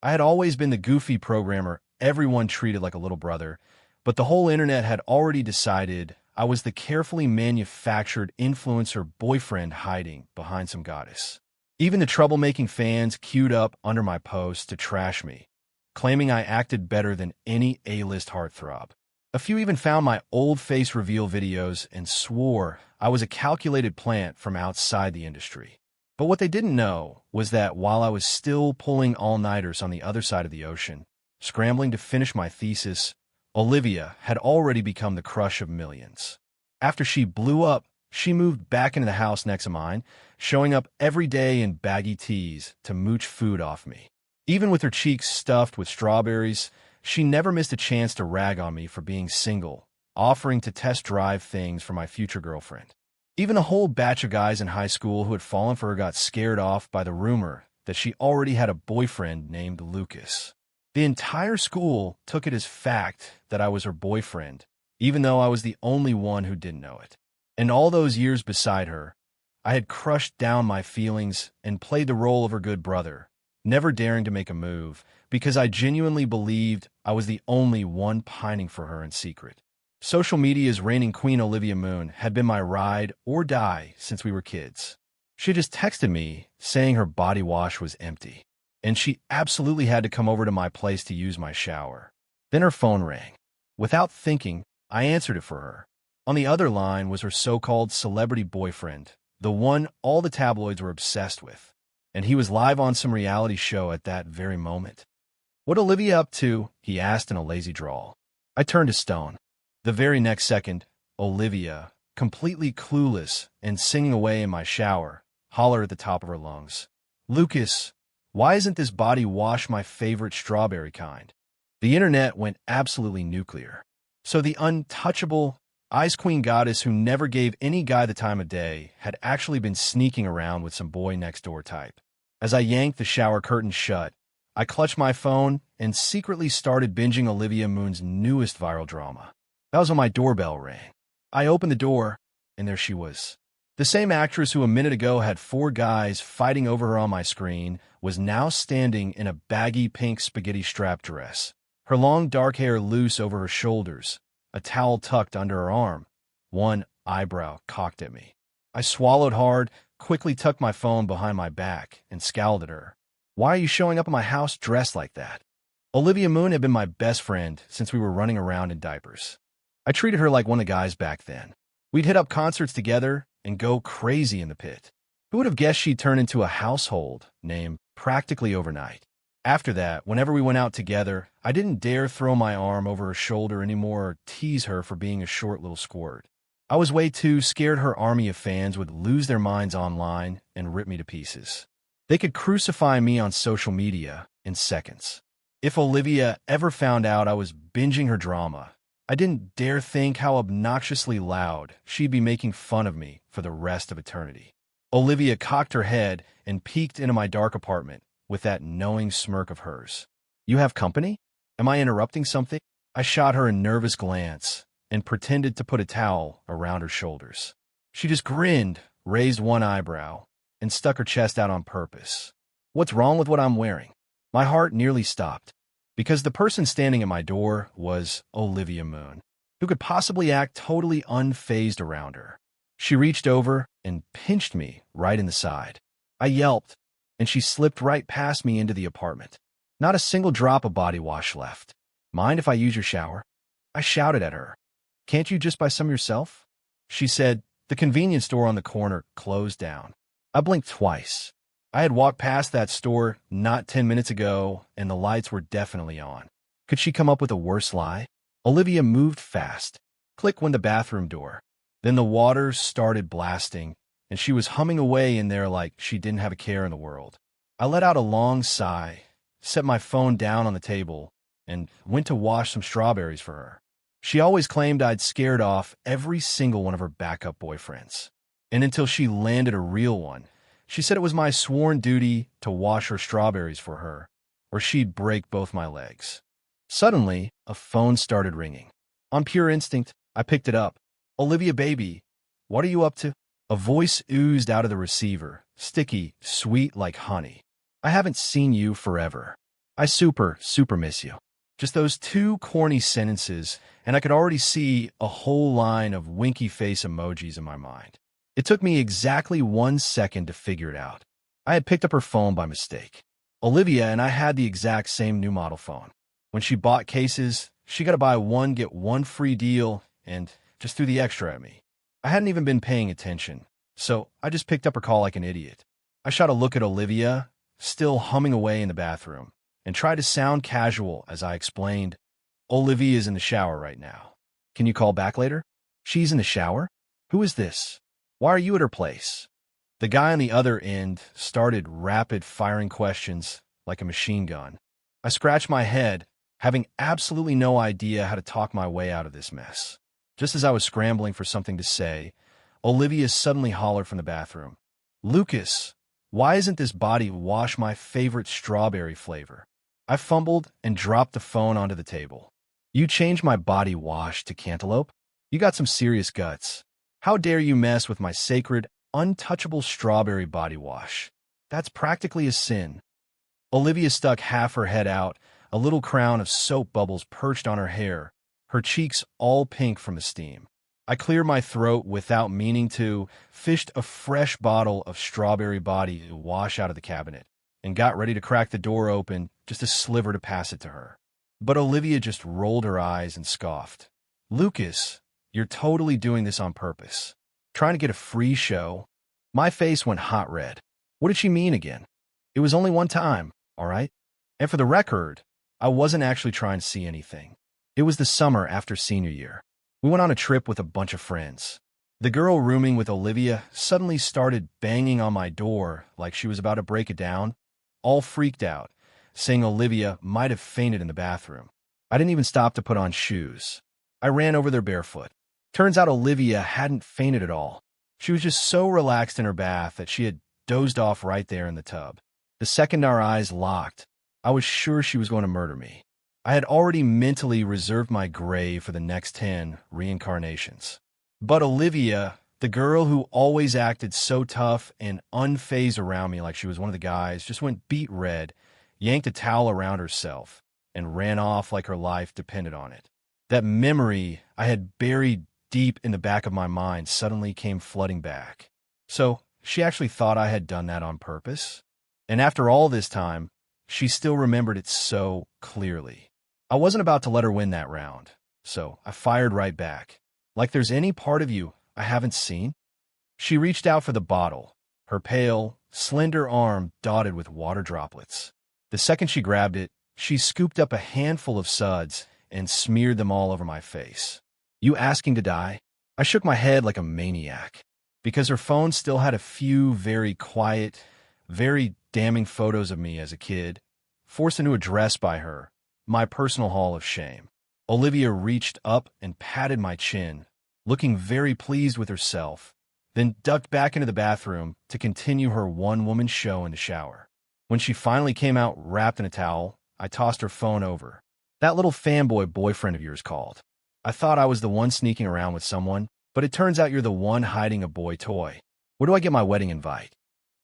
I had always been the goofy programmer everyone treated like a little brother, but the whole internet had already decided I was the carefully manufactured influencer boyfriend hiding behind some goddess. Even the troublemaking fans queued up under my post to trash me, claiming I acted better than any A-list heartthrob. A few even found my old face reveal videos and swore I was a calculated plant from outside the industry. But what they didn't know was that while I was still pulling all-nighters on the other side of the ocean, scrambling to finish my thesis, Olivia had already become the crush of millions. After she blew up, she moved back into the house next to mine, showing up every day in baggy tees to mooch food off me. Even with her cheeks stuffed with strawberries, she never missed a chance to rag on me for being single, offering to test drive things for my future girlfriend. Even a whole batch of guys in high school who had fallen for her got scared off by the rumor that she already had a boyfriend named Lucas. The entire school took it as fact that I was her boyfriend, even though I was the only one who didn't know it. And all those years beside her, I had crushed down my feelings and played the role of her good brother, never daring to make a move, because I genuinely believed I was the only one pining for her in secret. Social media's reigning queen Olivia Moon had been my ride or die since we were kids. She just texted me saying her body wash was empty, and she absolutely had to come over to my place to use my shower. Then her phone rang. Without thinking, I answered it for her. On the other line was her so-called celebrity boyfriend, the one all the tabloids were obsessed with, and he was live on some reality show at that very moment. "What Olivia up to?" he asked in a lazy drawl. I turned to stone. The very next second, Olivia, completely clueless and singing away in my shower, hollered at the top of her lungs, "Lucas, why isn't this body wash my favorite strawberry kind?" The internet went absolutely nuclear. So the untouchable, Ice Queen goddess who never gave any guy the time of day had actually been sneaking around with some boy next door type. As I yanked the shower curtain shut, I clutched my phone and secretly started binging Olivia Moon's newest viral drama. That was when my doorbell rang. I opened the door, and there she was. The same actress who a minute ago had 4 guys fighting over her on my screen was now standing in a baggy pink spaghetti strap dress, her long dark hair loose over her shoulders, a towel tucked under her arm, one eyebrow cocked at me. I swallowed hard, quickly tucked my phone behind my back, and scowled at her. "Why are you showing up at my house dressed like that?" Olivia Moon had been my best friend since we were running around in diapers. I treated her like one of the guys back then. We'd hit up concerts together and go crazy in the pit. Who would have guessed she'd turn into a household name practically overnight? After that, whenever we went out together, I didn't dare throw my arm over her shoulder anymore or tease her for being a short little squirt. I was way too scared her army of fans would lose their minds online and rip me to pieces. They could crucify me on social media in seconds. If Olivia ever found out I was binging her drama, I didn't dare think how obnoxiously loud she'd be making fun of me for the rest of eternity. Olivia cocked her head and peeked into my dark apartment with that knowing smirk of hers. "You have company? Am I interrupting something?" I shot her a nervous glance and pretended to put a towel around her shoulders. She just grinned, raised one eyebrow, and stuck her chest out on purpose. "What's wrong with what I'm wearing?" My heart nearly stopped, because the person standing at my door was Olivia Moon. Who could possibly act totally unfazed around her? She reached over and pinched me right in the side. I yelped, and she slipped right past me into the apartment. Not a single drop of body wash left. "Mind if I use your shower?" I shouted at her. "Can't you just buy some yourself?" She said, "The convenience store on the corner closed down." I blinked twice. I had walked past that store not 10 minutes ago, and the lights were definitely on. Could she come up with a worse lie? Olivia moved fast. Click went the bathroom door. Then the water started blasting, and she was humming away in there like she didn't have a care in the world. I let out a long sigh, set my phone down on the table, and went to wash some strawberries for her. She always claimed I'd scared off every single one of her backup boyfriends. And until she landed a real one, she said it was my sworn duty to wash her strawberries for her, or she'd break both my legs. Suddenly, a phone started ringing. On pure instinct, I picked it up. "Olivia, baby, what are you up to?" A voice oozed out of the receiver, sticky, sweet like honey. "I haven't seen you forever." I super miss you. Just those two corny sentences, and I could already see a whole line of winky face emojis in my mind. It took me exactly 1 second to figure it out. I had picked up her phone by mistake. Olivia and I had the exact same new model phone. When she bought cases, she got to buy one, get one free deal, and just threw the extra at me. I hadn't even been paying attention, so I just picked up her call like an idiot. I shot a look at Olivia, still humming away in the bathroom, and tried to sound casual as I explained, Olivia's in the shower right now. Can you call back later? She's in the shower? Who is this? Why are you at her place? The guy on the other end started rapid-firing questions like a machine gun. I scratched my head, having absolutely no idea how to talk my way out of this mess. Just as I was scrambling for something to say, Olivia suddenly hollered from the bathroom, Lucas, why isn't this body wash my favorite strawberry flavor? I fumbled and dropped the phone onto the table. You changed my body wash to cantaloupe? You got some serious guts. How dare you mess with my sacred, untouchable strawberry body wash? That's practically a sin. Olivia stuck half her head out, a little crown of soap bubbles perched on her hair, her cheeks all pink from the steam. I cleared my throat without meaning to, fished a fresh bottle of strawberry body wash out of the cabinet, and got ready to crack the door open, just a sliver to pass it to her. But Olivia just rolled her eyes and scoffed. Lucas, you're totally doing this on purpose. Trying to get a free show? My face went hot red. What did she mean again? It was only one time, all right? And for the record, I wasn't actually trying to see anything. It was the summer after senior year. We went on a trip with a bunch of friends. The girl rooming with Olivia suddenly started banging on my door like she was about to break it down, all freaked out, saying Olivia might have fainted in the bathroom. I didn't even stop to put on shoes. I ran over there barefoot. Turns out Olivia hadn't fainted at all. She was just so relaxed in her bath that she had dozed off right there in the tub. The second our eyes locked, I was sure she was going to murder me. I had already mentally reserved my grave for the next 10 reincarnations. But Olivia, the girl who always acted so tough and unfazed around me like she was one of the guys, just went beet red, yanked a towel around herself, and ran off like her life depended on it. That memory I had buried deep in the back of my mind suddenly came flooding back. So she actually thought I had done that on purpose. And after all this time, she still remembered it so clearly. I wasn't about to let her win that round, so I fired right back. Like there's any part of you I haven't seen? She reached out for the bottle, her pale, slender arm dotted with water droplets. The second she grabbed it, she scooped up a handful of suds and smeared them all over my face. You asking to die? I shook my head like a maniac, because her phone still had a few very quiet, very damning photos of me as a kid, forced into a dress by her, my personal hall of shame. Olivia reached up and patted my chin, looking very pleased with herself, then ducked back into the bathroom to continue her one-woman show in the shower. When she finally came out wrapped in a towel, I tossed her phone over. That little fanboy boyfriend of yours called. I thought I was the one sneaking around with someone, but it turns out you're the one hiding a boy toy. Where do I get my wedding invite?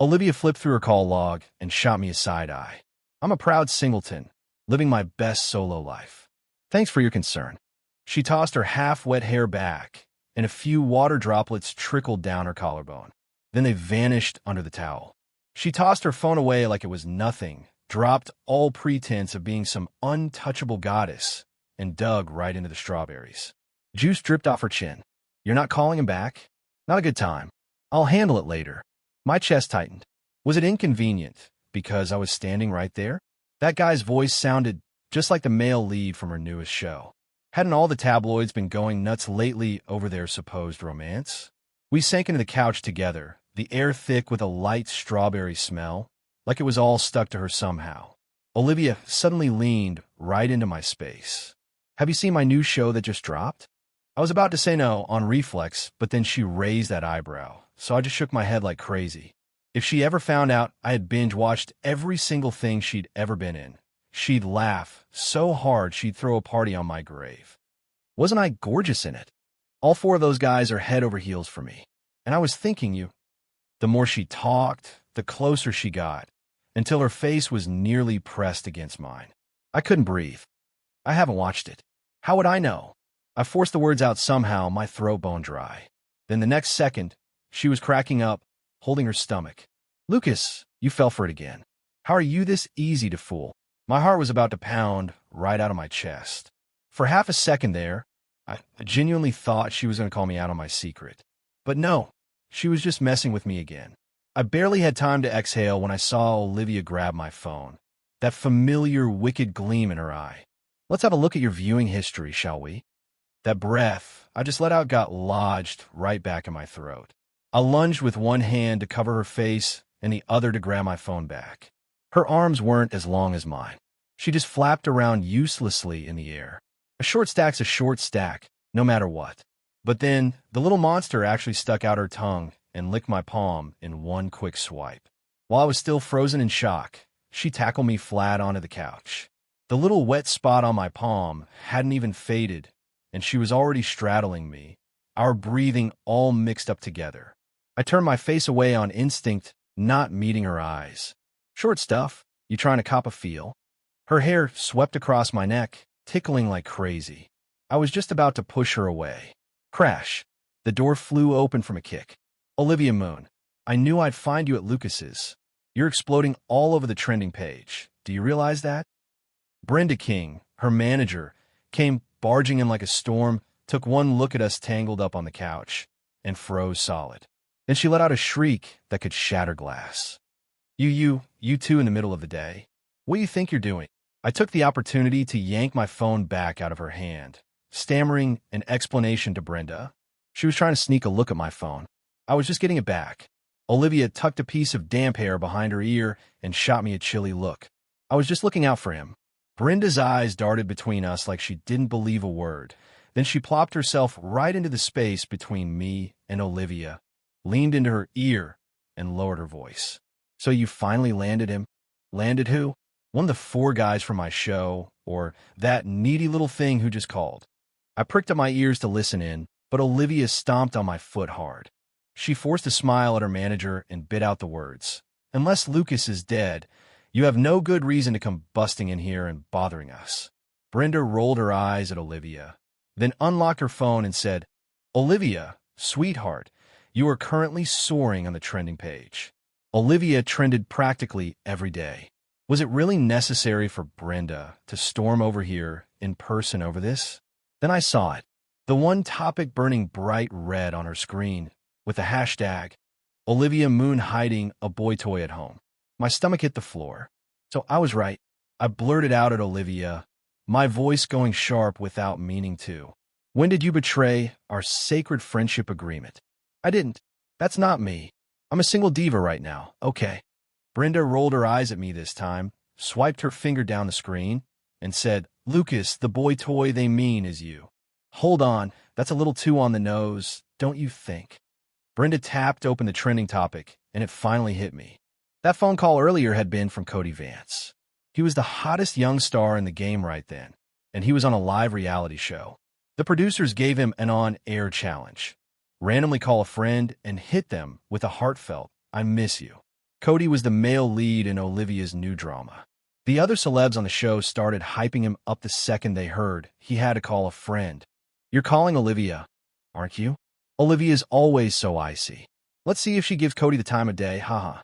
Olivia flipped through her call log and shot me a side eye. I'm a proud singleton, living my best solo life. Thanks for your concern. She tossed her half-wet hair back, and a few water droplets trickled down her collarbone. Then they vanished under the towel. She tossed her phone away like it was nothing, dropped all pretense of being some untouchable goddess, and dug right into the strawberries. Juice dripped off her chin. You're not calling him back? Not a good time. I'll handle it later. My chest tightened. Was it inconvenient because I was standing right there? That guy's voice sounded just like the male lead from her newest show. Hadn't all the tabloids been going nuts lately over their supposed romance? We sank into the couch together, the air thick with a light strawberry smell, like it was all stuck to her somehow. Olivia suddenly leaned right into my space. Have you seen my new show that just dropped? I was about to say no on reflex, but then she raised that eyebrow, so I just shook my head like crazy. If she ever found out I had binge-watched every single thing she'd ever been in, she'd laugh so hard she'd throw a party on my grave. Wasn't I gorgeous in it? All 4 of those guys are head over heels for me. And I was thinking you. The more she talked, the closer she got, until her face was nearly pressed against mine. I couldn't breathe. I haven't watched it. How would I know? I forced the words out somehow, my throat bone dry. Then the next second, she was cracking up, holding her stomach. Lucas, you fell for it again. How are you this easy to fool? My heart was about to pound right out of my chest. For half a second there, I genuinely thought she was going to call me out on my secret. But no, she was just messing with me again. I barely had time to exhale when I saw Olivia grab my phone. That familiar, wicked gleam in her eye. Let's have a look at your viewing history, shall we? That breath I just let out got lodged right back in my throat. I lunged with one hand to cover her face and the other to grab my phone back. Her arms weren't as long as mine. She just flapped around uselessly in the air. A short stack's a short stack, no matter what. But then, the little monster actually stuck out her tongue and licked my palm in one quick swipe. While I was still frozen in shock, she tackled me flat onto the couch. The little wet spot on my palm hadn't even faded, and she was already straddling me, our breathing all mixed up together. I turned my face away on instinct, not meeting her eyes. Short stuff, you trying to cop a feel? Her hair swept across my neck, tickling like crazy. I was just about to push her away. Crash. The door flew open from a kick. Olivia Moon, I knew I'd find you at Lucas's. You're exploding all over the trending page. Do you realize that? Brenda King, her manager, came barging in like a storm, took one look at us tangled up on the couch, and froze solid. Then she let out a shriek that could shatter glass. You two in the middle of the day. What do you think you're doing? I took the opportunity to yank my phone back out of her hand, stammering an explanation to Brenda. She was trying to sneak a look at my phone. I was just getting it back. Olivia tucked a piece of damp hair behind her ear and shot me a chilly look. I was just looking out for him. Brenda's eyes darted between us like she didn't believe a word. Then she plopped herself right into the space between me and Olivia, leaned into her ear, and lowered her voice. So you finally landed him? Landed who? One of the 4 guys from my show, or that needy little thing who just called. I pricked up my ears to listen in, but Olivia stomped on my foot hard. She forced a smile at her manager and bit out the words. Unless Lucas is dead, you have no good reason to come busting in here and bothering us. Brenda rolled her eyes at Olivia, then unlocked her phone and said, Olivia, sweetheart, you are currently soaring on the trending page. Olivia trended practically every day. Was it really necessary for Brenda to storm over here in person over this? Then I saw it. The one topic burning bright red on her screen with the hashtag, Olivia Moon hiding a boy toy at home. My stomach hit the floor. So I was right. I blurted out at Olivia, my voice going sharp without meaning to. When did you betray our sacred friendship agreement? I didn't. That's not me. I'm a single diva right now. Okay. Brenda rolled her eyes at me this time, swiped her finger down the screen, and said, Lucas, the boy toy they mean is you. Hold on, that's a little too on the nose, don't you think? Brenda tapped open the trending topic, and it finally hit me. That phone call earlier had been from Cody Vance. He was the hottest young star in the game right then, and he was on a live reality show. The producers gave him an on-air challenge. Randomly call a friend and hit them with a heartfelt, I miss you. Cody was the male lead in Olivia's new drama. The other celebs on the show started hyping him up the second they heard he had to call a friend. You're calling Olivia, aren't you? Olivia's always so icy. Let's see if she gives Cody the time of day, haha.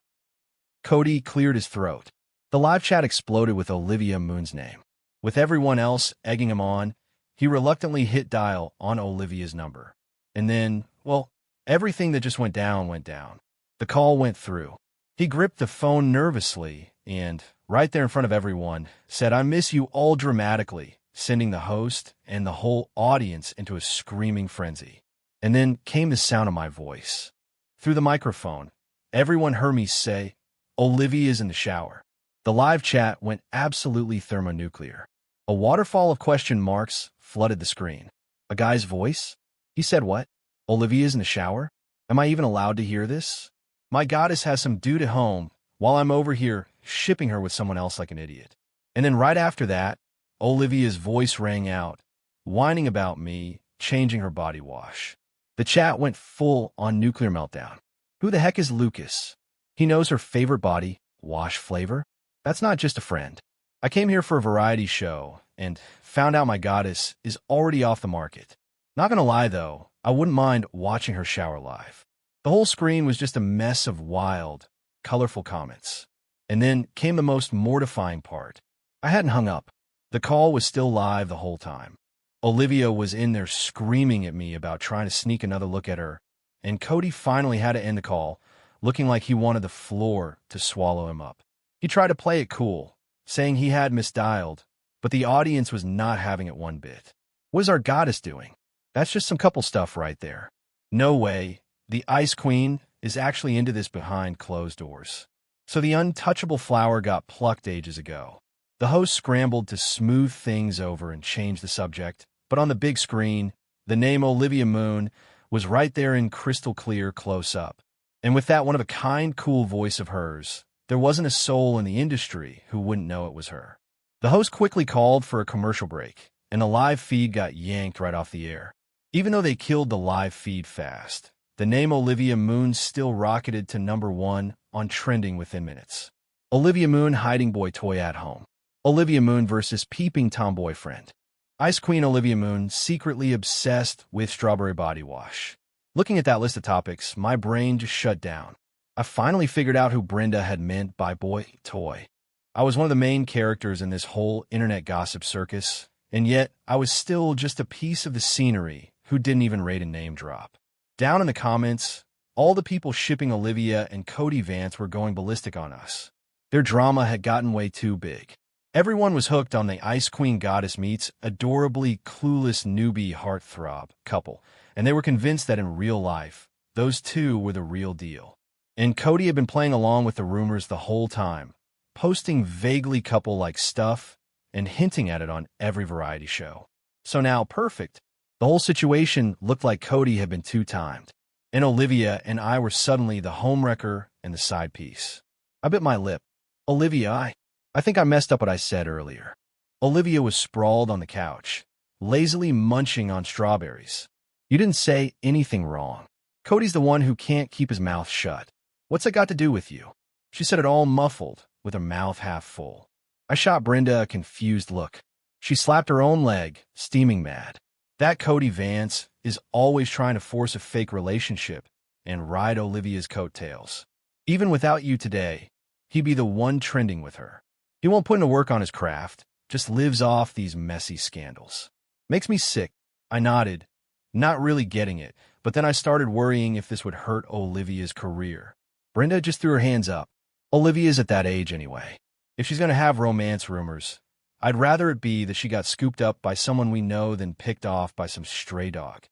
Cody cleared his throat. The live chat exploded with Olivia Moon's name. With everyone else egging him on, he reluctantly hit dial on Olivia's number. And then, well, everything that just went down went down. The call went through. He gripped the phone nervously and, right there in front of everyone, said, I miss you all dramatically, sending the host and the whole audience into a screaming frenzy. And then came the sound of my voice. Through the microphone, everyone heard me say, Olivia's in the shower. The live chat went absolutely thermonuclear. A waterfall of question marks flooded the screen. A guy's voice? He said what? Olivia's in the shower? Am I even allowed to hear this? My goddess has some dude at home while I'm over here shipping her with someone else like an idiot. And then right after that, Olivia's voice rang out, whining about me, changing her body wash. The chat went full on nuclear meltdown. Who the heck is Lucas? He knows her favorite body, Wash flavor? That's not just a friend. I came here for a variety show and found out my goddess is already off the market. Not gonna lie though, I wouldn't mind watching her shower live. The whole screen was just a mess of wild, colorful comments. And then came the most mortifying part. I hadn't hung up. The call was still live the whole time. Olivia was in there screaming at me about trying to sneak another look at her, and Cody finally had to end the call, looking like he wanted the floor to swallow him up. He tried to play it cool, saying he had misdialed, but the audience was not having it one bit. What is our goddess doing? That's just some couple stuff right there. No way, the Ice Queen is actually into this behind closed doors. So the untouchable flower got plucked ages ago. The host scrambled to smooth things over and change the subject, but on the big screen, the name Olivia Moon was right there in crystal clear close-up. And with that one-of-a-kind cool voice of hers, there wasn't a soul in the industry who wouldn't know it was her. The host quickly called for a commercial break, and the live feed got yanked right off the air. Even though they killed the live feed fast, the name Olivia Moon still rocketed to #1 on trending within minutes. Olivia Moon hiding boy toy at home. Olivia Moon versus peeping Tom boyfriend. Ice Queen Olivia Moon secretly obsessed with strawberry body wash. Looking at that list of topics, my brain just shut down. I finally figured out who Brenda had meant by boy toy. I was one of the main characters in this whole internet gossip circus, and yet I was still just a piece of the scenery who didn't even rate a name drop. Down in the comments, all the people shipping Olivia and Cody Vance were going ballistic on us. Their drama had gotten way too big. Everyone was hooked on the Ice Queen goddess meets adorably clueless newbie heartthrob couple, and they were convinced that in real life, those two were the real deal. And Cody had been playing along with the rumors the whole time, posting vaguely couple-like stuff and hinting at it on every variety show. So now, perfect. The whole situation looked like Cody had been two-timed, and Olivia and I were suddenly the homewrecker and the side piece. I bit my lip. Olivia, I think I messed up what I said earlier. Olivia was sprawled on the couch, lazily munching on strawberries. You didn't say anything wrong. Cody's the one who can't keep his mouth shut. What's that got to do with you? She said it all muffled, with her mouth half full. I shot Brenda a confused look. She slapped her own leg, steaming mad. That Cody Vance is always trying to force a fake relationship and ride Olivia's coattails. Even without you today, he'd be the one trending with her. He won't put in work on his craft, just lives off these messy scandals. Makes me sick. I nodded, not really getting it, but then I started worrying if this would hurt Olivia's career. Brenda just threw her hands up. Olivia's at that age anyway. If she's going to have romance rumors, I'd rather it be that she got scooped up by someone we know than picked off by some stray dog.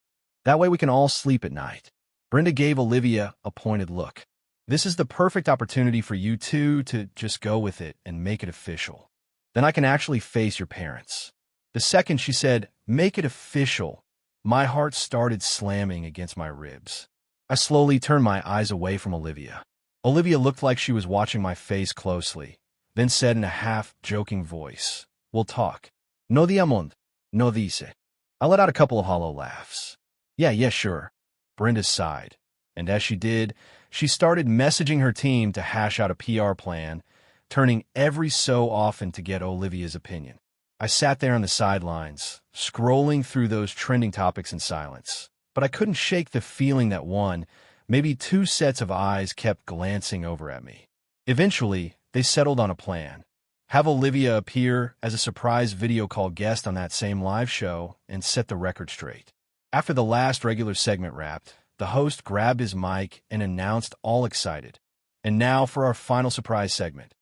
That way we can all sleep at night. Brenda gave Olivia a pointed look. This is the perfect opportunity for you two to just go with it and make it official. Then I can actually face your parents. The second she said, make it official, my heart started slamming against my ribs. I slowly turned my eyes away from Olivia. Olivia looked like she was watching my face closely, then said in a half-joking voice, we'll talk. No diamond, no dice. I let out a couple of hollow laughs. Yeah, sure. Brenda sighed, and as she did, she started messaging her team to hash out a PR plan, turning every so often to get Olivia's opinion. I sat there on the sidelines, scrolling through those trending topics in silence, but I couldn't shake the feeling that one, maybe two sets of eyes kept glancing over at me. Eventually, they settled on a plan. Have Olivia appear as a surprise video call guest on that same live show and set the record straight. After the last regular segment wrapped, the host grabbed his mic and announced all excited. And now for our final surprise segment.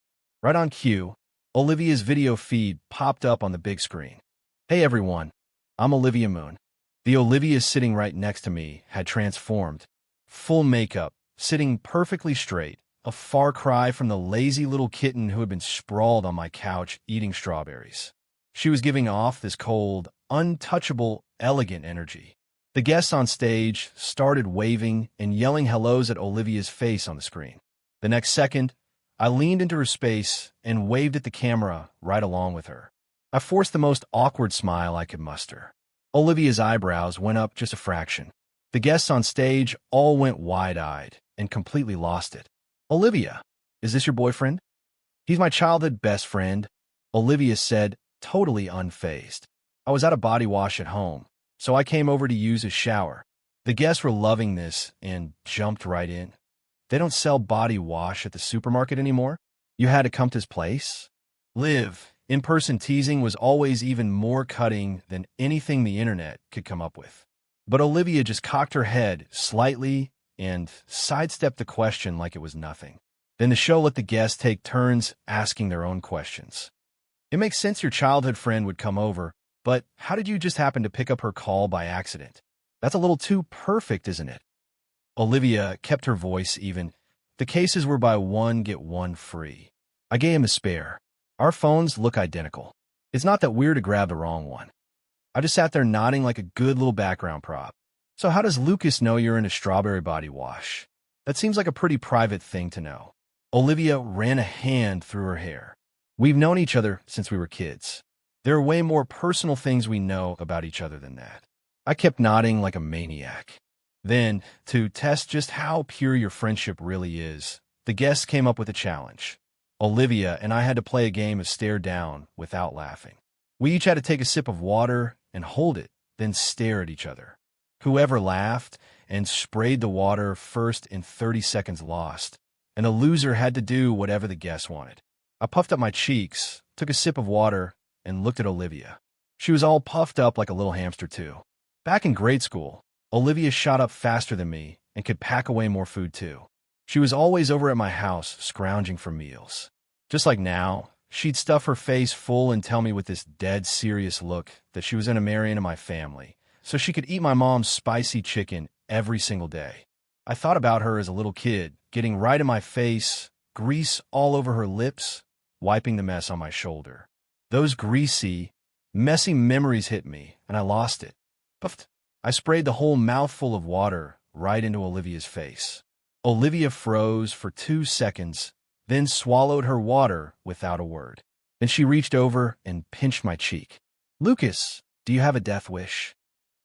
Right on cue, Olivia's video feed popped up on the big screen. Hey everyone, I'm Olivia Moon. The Olivia sitting right next to me had transformed. Full makeup, sitting perfectly straight, a far cry from the lazy little kitten who had been sprawled on my couch eating strawberries. She was giving off this cold, untouchable, elegant energy. The guests on stage started waving and yelling hellos at Olivia's face on the screen. The next second, I leaned into her space and waved at the camera right along with her. I forced the most awkward smile I could muster. Olivia's eyebrows went up just a fraction. The guests on stage all went wide-eyed and completely lost it. Olivia, is this your boyfriend? He's my childhood best friend, Olivia said, totally unfazed. I was at a body wash at home, so I came over to use his shower. The guests were loving this and jumped right in. They don't sell body wash at the supermarket anymore? You had to come to his place? Live. In-person teasing was always even more cutting than anything the internet could come up with. But Olivia just cocked her head slightly and sidestepped the question like it was nothing. Then the show let the guests take turns asking their own questions. It makes sense your childhood friend would come over, but how did you just happen to pick up her call by accident? That's a little too perfect, isn't it? Olivia kept her voice even. The cases were buy one, get one free. I gave him a spare. Our phones look identical. It's not that weird to grab the wrong one. I just sat there nodding like a good little background prop. So how does Lucas know you're into strawberry body wash? That seems like a pretty private thing to know. Olivia ran a hand through her hair. We've known each other since we were kids. There are way more personal things we know about each other than that. I kept nodding like a maniac. Then, to test just how pure your friendship really is, the guests came up with a challenge. Olivia and I had to play a game of stare down without laughing. We each had to take a sip of water and hold it, then stare at each other. Whoever laughed and sprayed the water first in 30 seconds lost, and the loser had to do whatever the guests wanted. I puffed up my cheeks, took a sip of water, and looked at Olivia. She was all puffed up like a little hamster too. Back in grade school, Olivia shot up faster than me and could pack away more food too. She was always over at my house scrounging for meals. Just like now, she'd stuff her face full and tell me with this dead serious look that she was going to marry into my family, so she could eat my mom's spicy chicken every single day. I thought about her as a little kid, getting right in my face, grease all over her lips, wiping the mess on my shoulder. Those greasy, messy memories hit me, and I lost it. Puffed. I sprayed the whole mouthful of water right into Olivia's face. Olivia froze for 2 seconds, then swallowed her water without a word. Then she reached over and pinched my cheek. Lucas, do you have a death wish?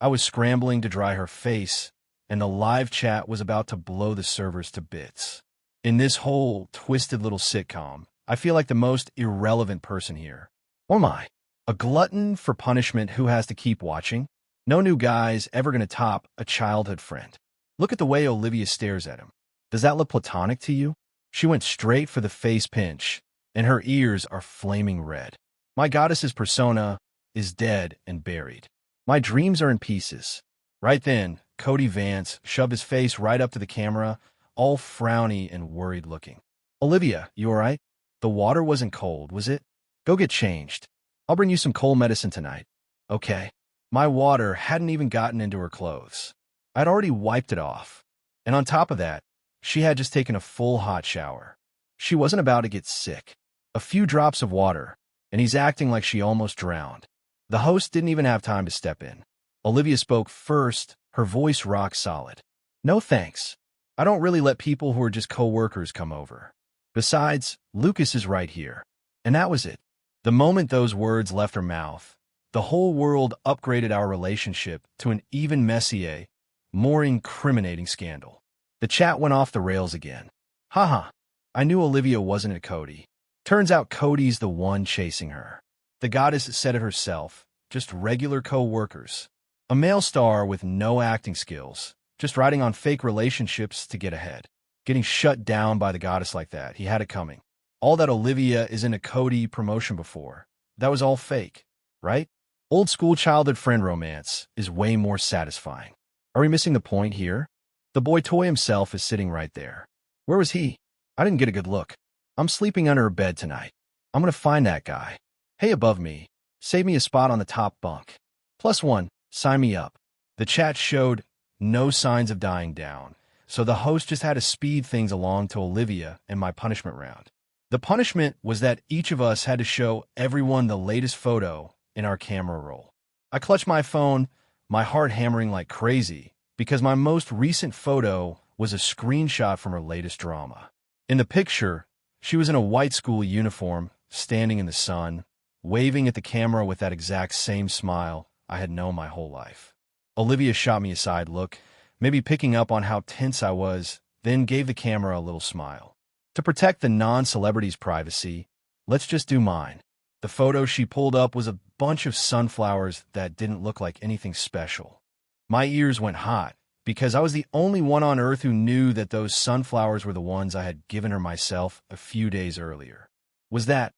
I was scrambling to dry her face, and the live chat was about to blow the servers to bits. In this whole twisted little sitcom, I feel like the most irrelevant person here. Or am I? A glutton for punishment who has to keep watching? No new guy's ever going to top a childhood friend. Look at the way Olivia stares at him. Does that look platonic to you? She went straight for the face pinch, and her ears are flaming red. My goddess's persona is dead and buried. My dreams are in pieces. Right then, Cody Vance shoved his face right up to the camera, all frowny and worried looking. Olivia, you all right? The water wasn't cold, was it? Go get changed. I'll bring you some cold medicine tonight. Okay. My water hadn't even gotten into her clothes. I'd already wiped it off. And on top of that, she had just taken a full hot shower. She wasn't about to get sick. A few drops of water, and he's acting like she almost drowned. The host didn't even have time to step in. Olivia spoke first, her voice rock solid. No thanks. I don't really let people who are just co-workers come over. Besides, Lucas is right here. And that was it. The moment those words left her mouth, the whole world upgraded our relationship to an even messier, more incriminating scandal. The chat went off the rails again. Haha, I knew Olivia wasn't at Cody. Turns out Cody's the one chasing her. The goddess said it herself, just regular co-workers. A male star with no acting skills, just riding on fake relationships to get ahead. Getting shut down by the goddess like that, he had it coming. All that Olivia is in a Cody promotion before, that was all fake, right? Old school childhood friend romance is way more satisfying. Are we missing the point here? The boy toy himself is sitting right there. Where was he? I didn't get a good look. I'm sleeping under a bed tonight. I'm gonna find that guy. Hey, above me, save me a spot on the top bunk. +1, sign me up. The chat showed no signs of dying down, so the host just had to speed things along to Olivia and my punishment round. The punishment was that each of us had to show everyone the latest photo in our camera roll. I clutched my phone, my heart hammering like crazy, because my most recent photo was a screenshot from her latest drama. In the picture, she was in a white school uniform, standing in the sun, waving at the camera with that exact same smile I had known my whole life. Olivia shot me a side look, maybe picking up on how tense I was, then gave the camera a little smile. To protect the non-celebrity's privacy, Let's just do mine. The photo she pulled up was a bunch of sunflowers that didn't look like anything special. My ears went hot because I was the only one on earth who knew that those sunflowers were the ones I had given her myself a few days earlier. Was that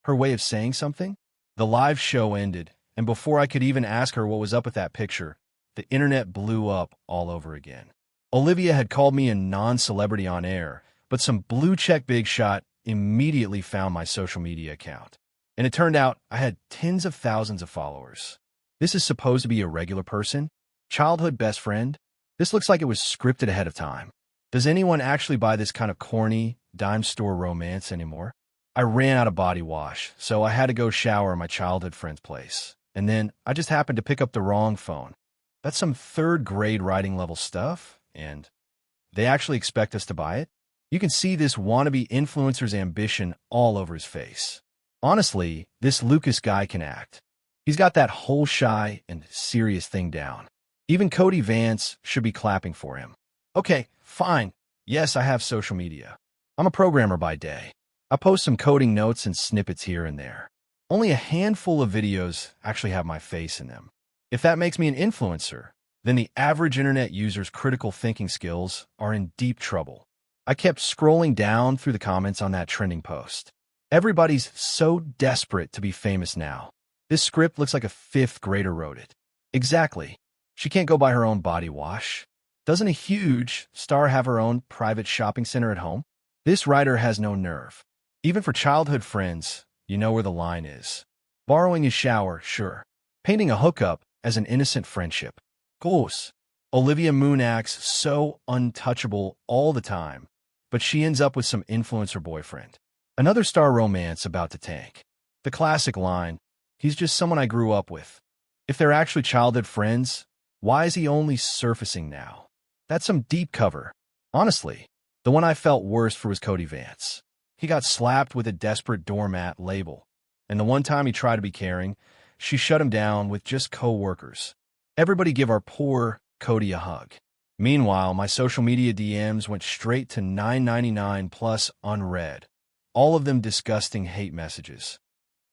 her way of saying something? The live show ended, and before I could even ask her what was up with that picture, the internet blew up all over again. Olivia had called me a non-celebrity on air, but some blue-check big shot immediately found my social media account. And it turned out I had tens of thousands of followers. This is supposed to be a regular person? Childhood best friend? This looks like it was scripted ahead of time. Does anyone actually buy this kind of corny, dime store romance anymore? I ran out of body wash, so I had to go shower at my childhood friend's place. And then I just happened to pick up the wrong phone. That's some third-grade writing level stuff, and they actually expect us to buy it? You can see this wannabe influencer's ambition all over his face. Honestly, this Lucas guy can act. He's got that whole shy and serious thing down. Even Cody Vance should be clapping for him. Okay, fine. Yes, I have social media. I'm a programmer by day. I post some coding notes and snippets here and there. Only a handful of videos actually have my face in them. If that makes me an influencer, then the average internet user's critical thinking skills are in deep trouble. I kept scrolling down through the comments on that trending post. Everybody's so desperate to be famous now. This script looks like a fifth grader wrote it. Exactly. She can't go buy her own body wash. Doesn't a huge star have her own private shopping center at home? This writer has no nerve. Even for childhood friends, you know where the line is. Borrowing a shower, sure. Painting a hookup as an innocent friendship. Goose. Olivia Moon acts so untouchable all the time, but she ends up with some influencer boyfriend. Another star romance about to tank. The classic line, he's just someone I grew up with. If they're actually childhood friends, why is he only surfacing now? That's some deep cover. Honestly, the one I felt worst for was Cody Vance. He got slapped with a desperate doormat label, and the one time he tried to be caring, she shut him down with just co-workers. Everybody give our poor Cody a hug. Meanwhile, my social media DMs went straight to $9.99 plus unread. All of them disgusting hate messages.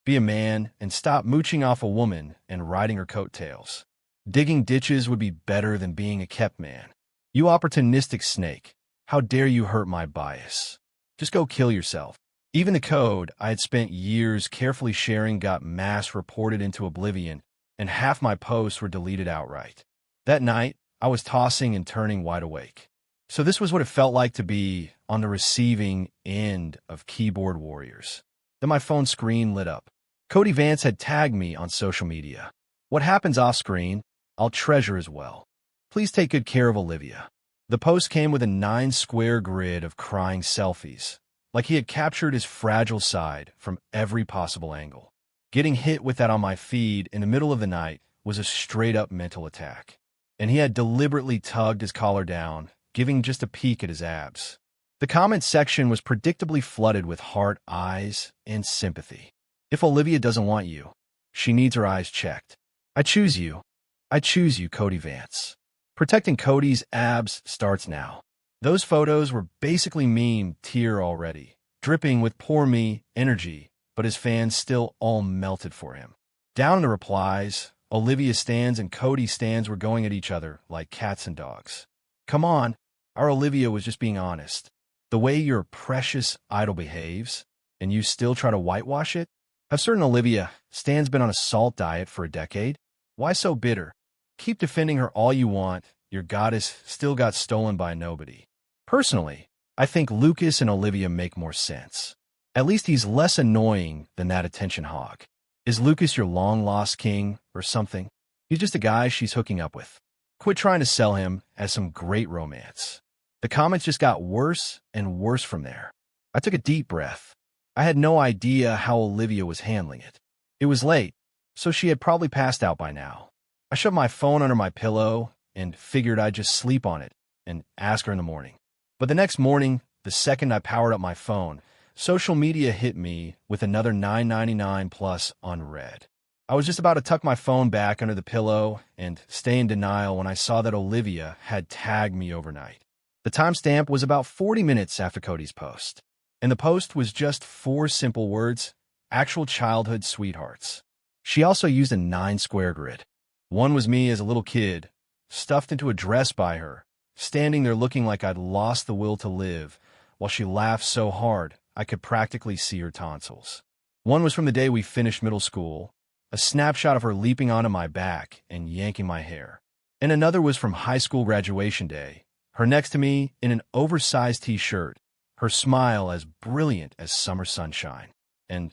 Be a man and stop mooching off a woman and riding her coattails. Digging ditches would be better than being a kept man. You opportunistic snake. How dare you hurt my bias? Just go kill yourself. Even the code I had spent years carefully sharing got mass reported into oblivion, and half my posts were deleted outright. That night, I was tossing and turning wide awake. So this was what it felt like to be on the receiving end of keyboard warriors. Then my phone screen lit up. Cody Vance had tagged me on social media. What happens off screen, I'll treasure as well. Please take good care of Olivia. The post came with a 9-square grid of crying selfies, like he had captured his fragile side from every possible angle. Getting hit with that on my feed in the middle of the night was a straight-up mental attack. And he had deliberately tugged his collar down, giving just a peek at his abs. The comment section was predictably flooded with heart eyes and sympathy. If Olivia doesn't want you, she needs her eyes checked. I choose you. I choose you, Cody Vance. Protecting Cody's abs starts now. Those photos were basically meme tier already, dripping with poor me energy, but his fans still all melted for him. Down in the replies, Olivia stans and Cody stans were going at each other like cats and dogs. Come on, our Olivia was just being honest. The way your precious idol behaves, and you still try to whitewash it? Have certain Olivia stans been on a salt diet for a decade? Why so bitter? Keep defending her all you want, your goddess still got stolen by nobody. Personally, I think Lucas and Olivia make more sense. At least he's less annoying than that attention hog. Is Lucas your long-lost king or something? He's just a guy she's hooking up with. Quit trying to sell him as some great romance. The comments just got worse and worse from there. I took a deep breath. I had no idea how Olivia was handling it. It was late, so she had probably passed out by now. I shoved my phone under my pillow and figured I'd just sleep on it and ask her in the morning. But the next morning, the second I powered up my phone, social media hit me with another $9.99 plus unread. I was just about to tuck my phone back under the pillow and stay in denial when I saw that Olivia had tagged me overnight. The timestamp was about 40 minutes after Cody's post. And the post was just 4 simple words, actual childhood sweethearts. She also used a 9-square grid. One was me as a little kid, stuffed into a dress by her, standing there looking like I'd lost the will to live, while she laughed so hard I could practically see her tonsils. One was from the day we finished middle school, a snapshot of her leaping onto my back and yanking my hair. And another was from high school graduation day, her next to me in an oversized t-shirt, her smile as brilliant as summer sunshine. And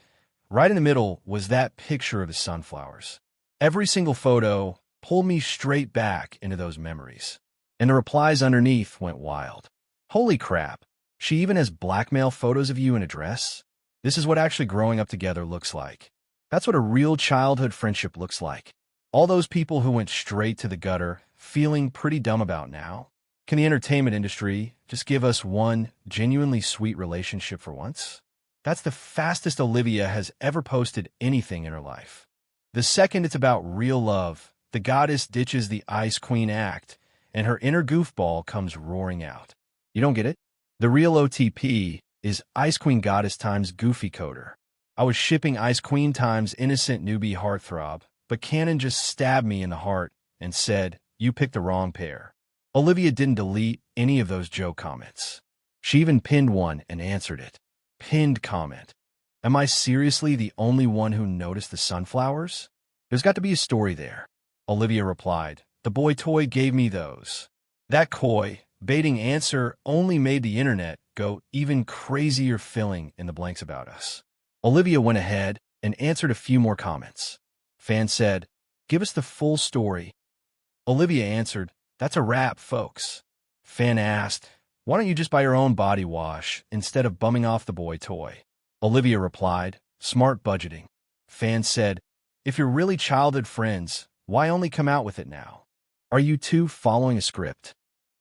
right in the middle was that picture of the sunflowers. Every single photo pulled me straight back into those memories. And the replies underneath went wild. Holy crap, she even has blackmail photos of you in a dress? This is what actually growing up together looks like. That's what a real childhood friendship looks like. All those people who went straight to the gutter, feeling pretty dumb about now. Can the entertainment industry just give us one genuinely sweet relationship for once? That's the fastest Olivia has ever posted anything in her life. The second it's about real love, the goddess ditches the Ice Queen act, and her inner goofball comes roaring out. You don't get it? The real OTP is Ice Queen Goddess times Goofy Coder. I was shipping Ice Queen times innocent newbie heartthrob, but Canon just stabbed me in the heart and said, "You picked the wrong pair." Olivia didn't delete any of those joke comments. She even pinned one and answered it. Pinned comment. Am I seriously the only one who noticed the sunflowers? There's got to be a story there. Olivia replied, "The boy toy gave me those." That coy, baiting answer only made the internet go even crazier filling in the blanks about us. Olivia went ahead and answered a few more comments. Fan said, "Give us the full story." Olivia answered, "That's a wrap, folks." Fan asked, "Why don't you just buy your own body wash instead of bumming off the boy toy?" Olivia replied, "Smart budgeting." Fan said, "If you're really childhood friends, why only come out with it now? Are you two following a script?"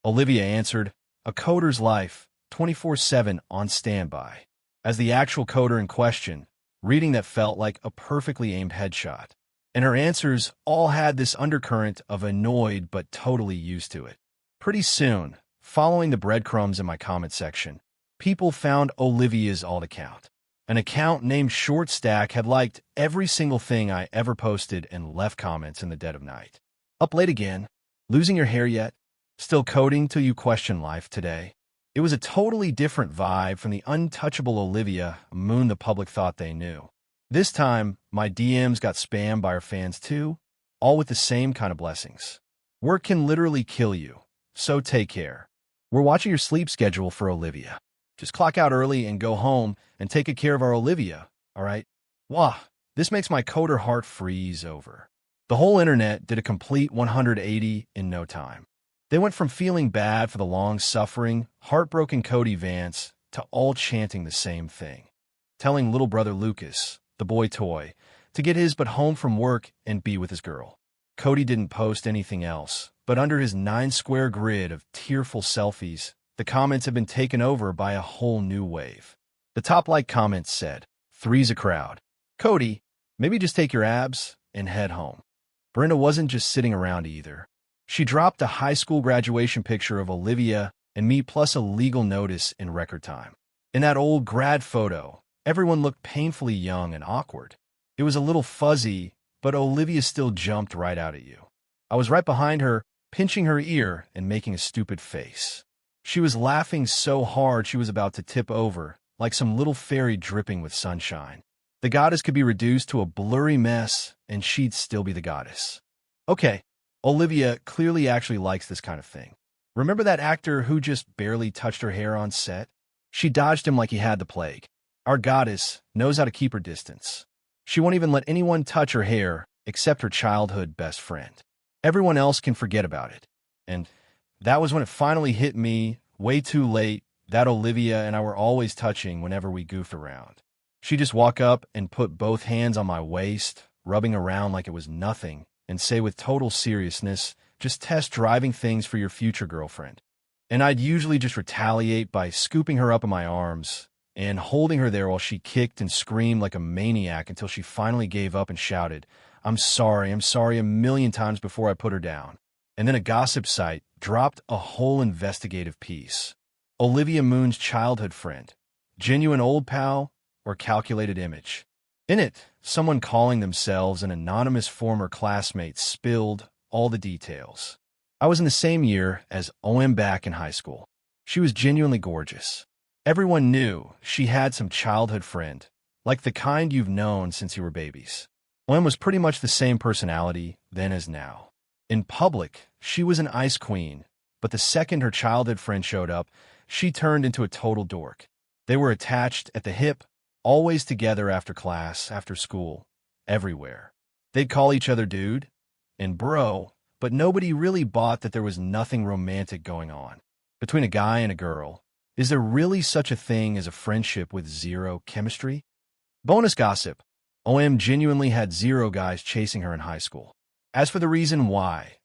Olivia answered, "A coder's life, 24/7 on standby." As the actual coder in question, reading that felt like a perfectly aimed headshot. And her answers all had this undercurrent of annoyed but totally used to it. Pretty soon, following the breadcrumbs in my comment section, people found Olivia's alt account. An account named Short Stack had liked every single thing I ever posted and left comments in the dead of night. Up late again? Losing your hair yet? Still coding till you question life today? It was a totally different vibe from the untouchable Olivia Moon the public thought they knew. This time, my DMs got spammed by our fans too, all with the same kind of blessings. Work can literally kill you, so take care. We're watching your sleep schedule for Olivia. Just clock out early and go home and take good care of our Olivia, all right? Wah, this makes my coder heart freeze over. The whole internet did a complete 180 in no time. They went from feeling bad for the long-suffering, heartbroken Cody Vance to all chanting the same thing, telling little brother Lucas, the boy toy, to get his butt home from work and be with his girl. Cody didn't post anything else, but under his 9-square grid of tearful selfies, the comments have been taken over by a whole new wave. The top like comments said, "Three's a crowd. Cody, maybe just take your abs and head home." Brenda wasn't just sitting around either. She dropped a high school graduation picture of Olivia and me plus a legal notice in record time. In that old grad photo, everyone looked painfully young and awkward. It was a little fuzzy, but Olivia still jumped right out at you. I was right behind her, pinching her ear and making a stupid face. She was laughing so hard she was about to tip over, like some little fairy dripping with sunshine. The goddess could be reduced to a blurry mess, and she'd still be the goddess. Okay, Olivia clearly actually likes this kind of thing. Remember that actor who just barely touched her hair on set? She dodged him like he had the plague. Our goddess knows how to keep her distance. She won't even let anyone touch her hair except her childhood best friend. Everyone else can forget about it. And that was when it finally hit me, way too late, that Olivia and I were always touching whenever we goofed around. She'd just walk up and put both hands on my waist, rubbing around like it was nothing, and say with total seriousness, "Just test driving things for your future girlfriend." And I'd usually just retaliate by scooping her up in my arms and holding her there while she kicked and screamed like a maniac until she finally gave up and shouted, I'm sorry a million times before I put her down. And then a gossip site dropped a whole investigative piece. Olivia Moon's childhood friend, Genuine old pal or calculated image? In it, someone calling themselves an anonymous former classmate spilled all the details. I was in the same year as OM back in high school. She was genuinely gorgeous. Everyone knew she had some childhood friend, like the kind you've known since you were babies. OM was pretty much the same personality then as now. In public, she was an ice queen, but the second her childhood friend showed up, she turned into a total dork. They were attached at the hip, always together after class, after school, everywhere. They'd call each other dude and bro, but nobody really bought that there was nothing romantic going on. Between a guy and a girl, is there really such a thing as a friendship with zero chemistry? Bonus gossip. OM genuinely had zero guys chasing her in high school. As for the reason why,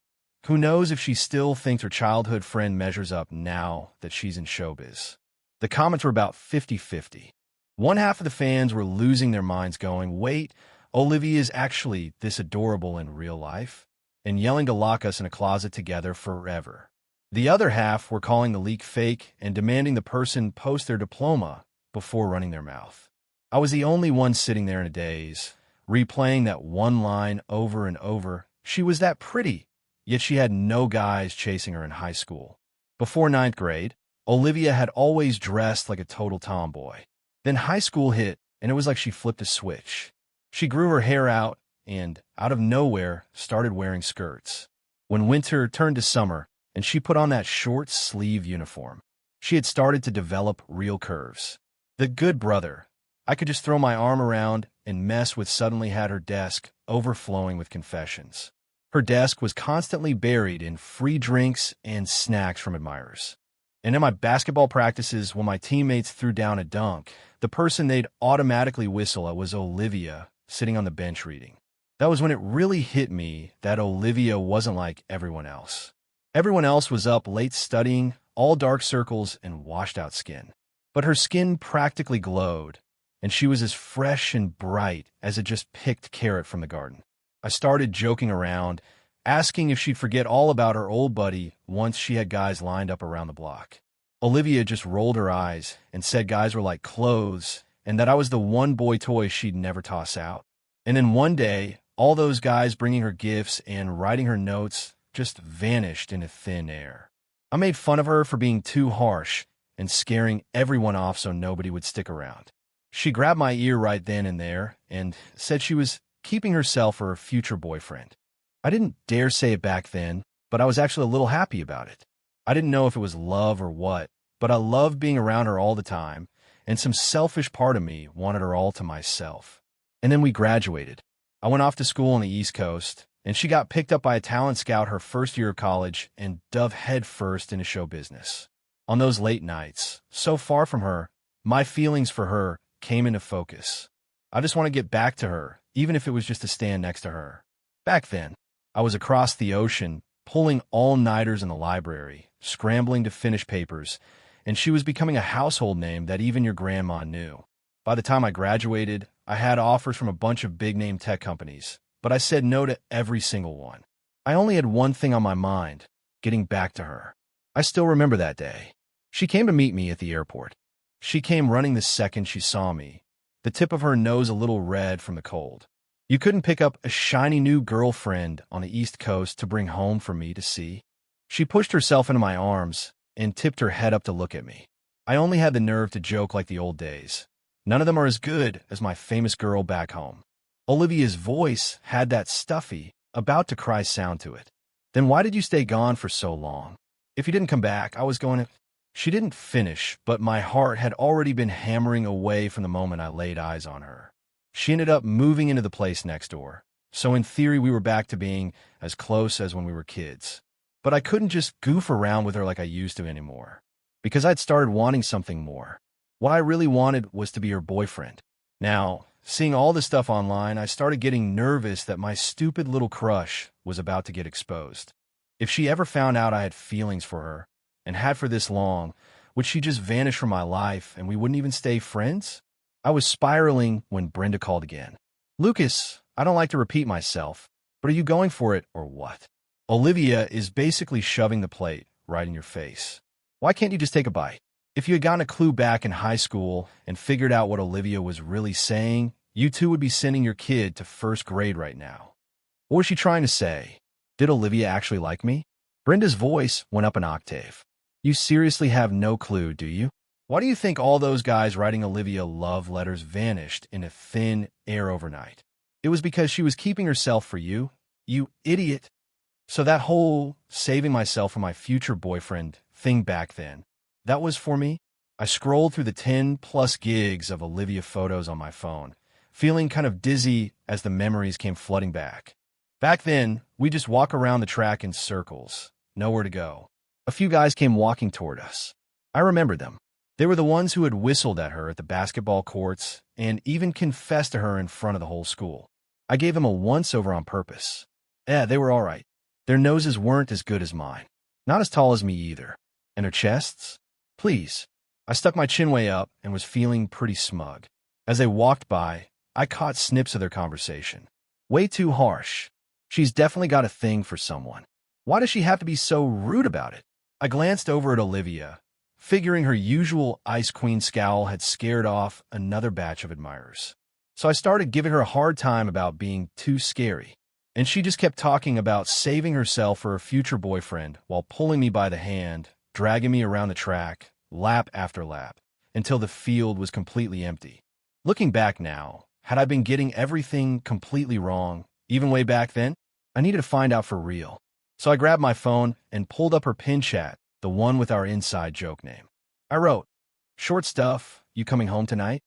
who knows if she still thinks her childhood friend measures up now that she's in showbiz. The comments were about 50-50. One half of the fans were losing their minds going, wait, Olivia is actually this adorable in real life, and yelling to lock us in a closet together forever. The other half were calling the leak fake and demanding the person post their diploma before running their mouth. I was the only one sitting there in a daze, replaying that one line over and over. She was that pretty, yet she had no guys chasing her in high school. Before ninth grade, Olivia had always dressed like a total tomboy. Then high school hit, and it was like she flipped a switch. She grew her hair out and, out of nowhere, started wearing skirts. When winter turned to summer, and she put on that short sleeve uniform, she had started to develop real curves. The good brother I could just throw my arm around and mess with suddenly had her desk overflowing with confessions. Her desk was constantly buried in free drinks and snacks from admirers. And in my basketball practices, when my teammates threw down a dunk, the person they'd automatically whistle at was Olivia, sitting on the bench reading. That was when it really hit me that Olivia wasn't like everyone else. Everyone else was up late studying, all dark circles and washed-out skin. But her skin practically glowed, and she was as fresh and bright as a just picked carrot from the garden. I started joking around, asking if she'd forget all about her old buddy once she had guys lined up around the block. Olivia just rolled her eyes and said guys were like clothes and that I was the one boy toy she'd never toss out. And then one day, all those guys bringing her gifts and writing her notes just vanished into thin air. I made fun of her for being too harsh and scaring everyone off so nobody would stick around. She grabbed my ear right then and there and said she was keeping herself for her future boyfriend. I didn't dare say it back then, but I was actually a little happy about it. I didn't know if it was love or what, but I loved being around her all the time, and some selfish part of me wanted her all to myself. And then we graduated. I went off to school on the East Coast, and she got picked up by a talent scout her first year of college and dove headfirst into show business. On those late nights, so far from her, my feelings for her came into focus. I just want to get back to her, even if it was just to stand next to her. Back then, I was across the ocean, pulling all-nighters in the library, scrambling to finish papers, and she was becoming a household name that even your grandma knew. By the time I graduated, I had offers from a bunch of big-name tech companies, but I said no to every single one. I only had one thing on my mind, getting back to her. I still remember that day. She came to meet me at the airport. She came running the second she saw me, the tip of her nose a little red from the cold. You couldn't pick up a shiny new girlfriend on the East Coast to bring home for me to see. She pushed herself into my arms and tipped her head up to look at me. I only had the nerve to joke like the old days. None of them are as good as my famous girl back home. Olivia's voice had that stuffy, about-to-cry sound to it. Then why did you stay gone for so long? If you didn't come back, I was going to... She didn't finish, but my heart had already been hammering away from the moment I laid eyes on her. She ended up moving into the place next door, so in theory we were back to being as close as when we were kids. But I couldn't just goof around with her like I used to anymore, because I'd started wanting something more. What I really wanted was to be her boyfriend. Now, seeing all this stuff online, I started getting nervous that my stupid little crush was about to get exposed. If she ever found out I had feelings for her, and had for this long, would she just vanish from my life and we wouldn't even stay friends? I was spiraling when Brenda called again. Lucas, I don't like to repeat myself, but are you going for it or what? Olivia is basically shoving the plate right in your face. Why can't you just take a bite? If you had gotten a clue back in high school and figured out what Olivia was really saying, you too would be sending your kid to first grade right now. What was she trying to say? Did Olivia actually like me? Brenda's voice went up an octave. You seriously have no clue, do you? Why do you think all those guys writing Olivia love letters vanished in a thin air overnight? It was because she was keeping herself for you, you idiot. So that whole saving myself for my future boyfriend thing back then, that was for me? I scrolled through the 10+ gigs of Olivia photos on my phone, feeling kind of dizzy as the memories came flooding back. Back then, we just walk around the track in circles, nowhere to go. A few guys came walking toward us. I remembered them. They were the ones who had whistled at her at the basketball courts and even confessed to her in front of the whole school. I gave them a once-over on purpose. Yeah, they were all right. Their noses weren't as good as mine. Not as tall as me either. And their chests? Please. I stuck my chin way up and was feeling pretty smug. As they walked by, I caught snips of their conversation. Way too harsh. She's definitely got a thing for someone. Why does she have to be so rude about it? I glanced over at Olivia, figuring her usual Ice Queen scowl had scared off another batch of admirers. So I started giving her a hard time about being too scary. And she just kept talking about saving herself for her future boyfriend while pulling me by the hand, dragging me around the track, lap after lap, until the field was completely empty. Looking back now, had I been getting everything completely wrong, even way back then? I needed to find out for real. So I grabbed my phone and pulled up her pin chat, the one with our inside joke name. I wrote, "Short stuff, you coming home tonight?"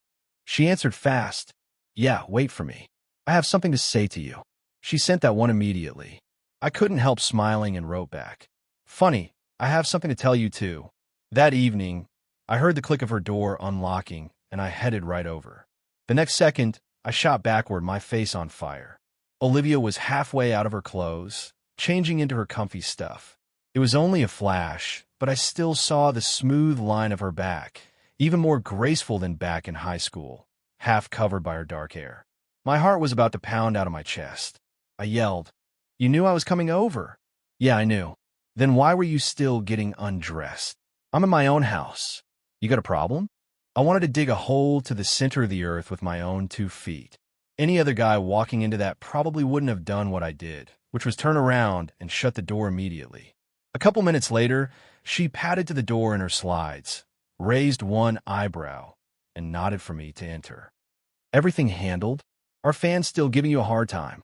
She answered fast, "Yeah, wait for me. I have something to say to you." She sent that one immediately. I couldn't help smiling and wrote back, "Funny, I have something to tell you too." That evening, I heard the click of her door unlocking, and I headed right over. The next second, I shot backward, my face on fire. Olivia was halfway out of her clothes, changing into her comfy stuff. It was only a flash, but I still saw the smooth line of her back, even more graceful than back in high school, half covered by her dark hair. My heart was about to pound out of my chest. I yelled, "You knew I was coming over." "Yeah, I knew." "Then why were you still getting undressed?" "I'm in my own house." "You got a problem?" I wanted to dig a hole to the center of the earth with my own 2 feet. Any other guy walking into that probably wouldn't have done what I did, which was turn around and shut the door immediately. A couple minutes later, she padded to the door in her slides, raised one eyebrow, and nodded for me to enter. "Everything handled? Are fans still giving you a hard time?"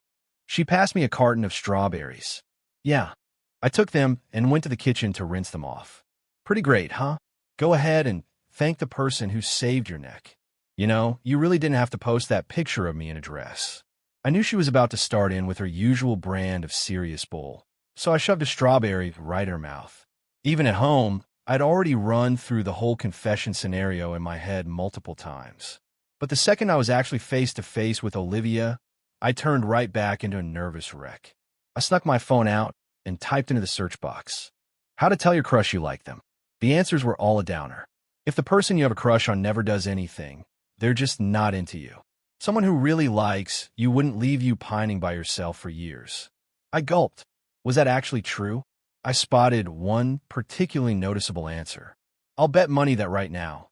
She passed me a carton of strawberries. "Yeah." I took them and went to the kitchen to rinse them off. "Pretty great, huh? Go ahead and thank the person who saved your neck. You know, you really didn't have to post that picture of me in a dress." I knew she was about to start in with her usual brand of serious bull, so I shoved a strawberry right in her mouth. Even at home, I'd already run through the whole confession scenario in my head multiple times. But the second I was actually face to face with Olivia, I turned right back into a nervous wreck. I snuck my phone out and typed into the search box, "How to tell your crush you like them." The answers were all a downer. If the person you have a crush on never does anything, they're just not into you. Someone who really likes you wouldn't leave you pining by yourself for years. I gulped. Was that actually true? I spotted one particularly noticeable answer. I'll bet money that right now,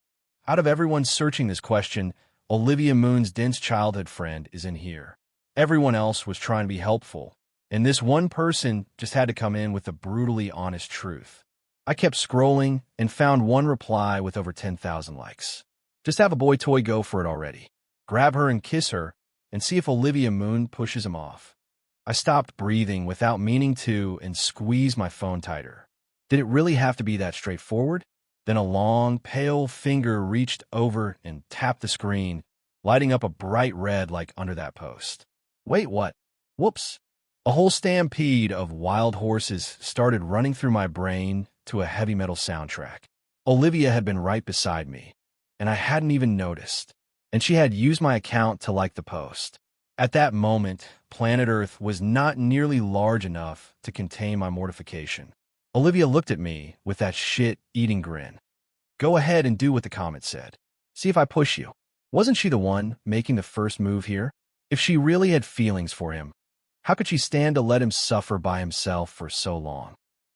out of everyone searching this question, Olivia Moon's dense childhood friend is in here. Everyone else was trying to be helpful, and this one person just had to come in with the brutally honest truth. I kept scrolling and found one reply with over 10,000 likes. Just have a boy toy go for it already. Grab her and kiss her, and see if Olivia Moon pushes him off. I stopped breathing without meaning to and squeezed my phone tighter. Did it really have to be that straightforward? Then a long, pale finger reached over and tapped the screen, lighting up a bright red like under that post. Wait, what? Whoops. A whole stampede of wild horses started running through my brain to a heavy metal soundtrack. Olivia had been right beside me, and I hadn't even noticed. And she had used my account to like the post. At that moment, planet Earth was not nearly large enough to contain my mortification. Olivia looked at me with that shit-eating grin. Go ahead and do what the comment said. See if I push you. Wasn't she the one making the first move here? If she really had feelings for him, how could she stand to let him suffer by himself for so long?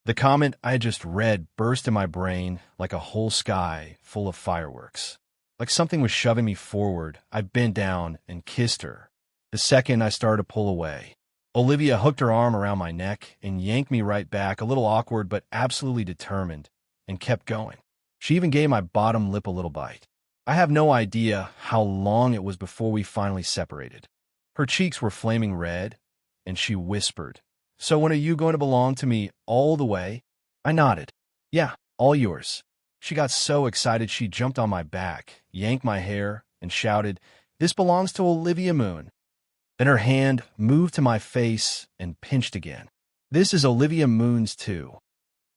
The comment I had just read burst in my brain like a whole sky full of fireworks. Like something was shoving me forward, I bent down and kissed her. The second I started to pull away, Olivia hooked her arm around my neck and yanked me right back, a little awkward but absolutely determined, and kept going. She even gave my bottom lip a little bite. I have no idea how long it was before we finally separated. Her cheeks were flaming red, and she whispered, "So when are you going to belong to me all the way?" I nodded. "Yeah, all yours." She got so excited she jumped on my back, yanked my hair, and shouted, "This belongs to Olivia Moon." Then her hand moved to my face and pinched again. "This is Olivia Moon's too."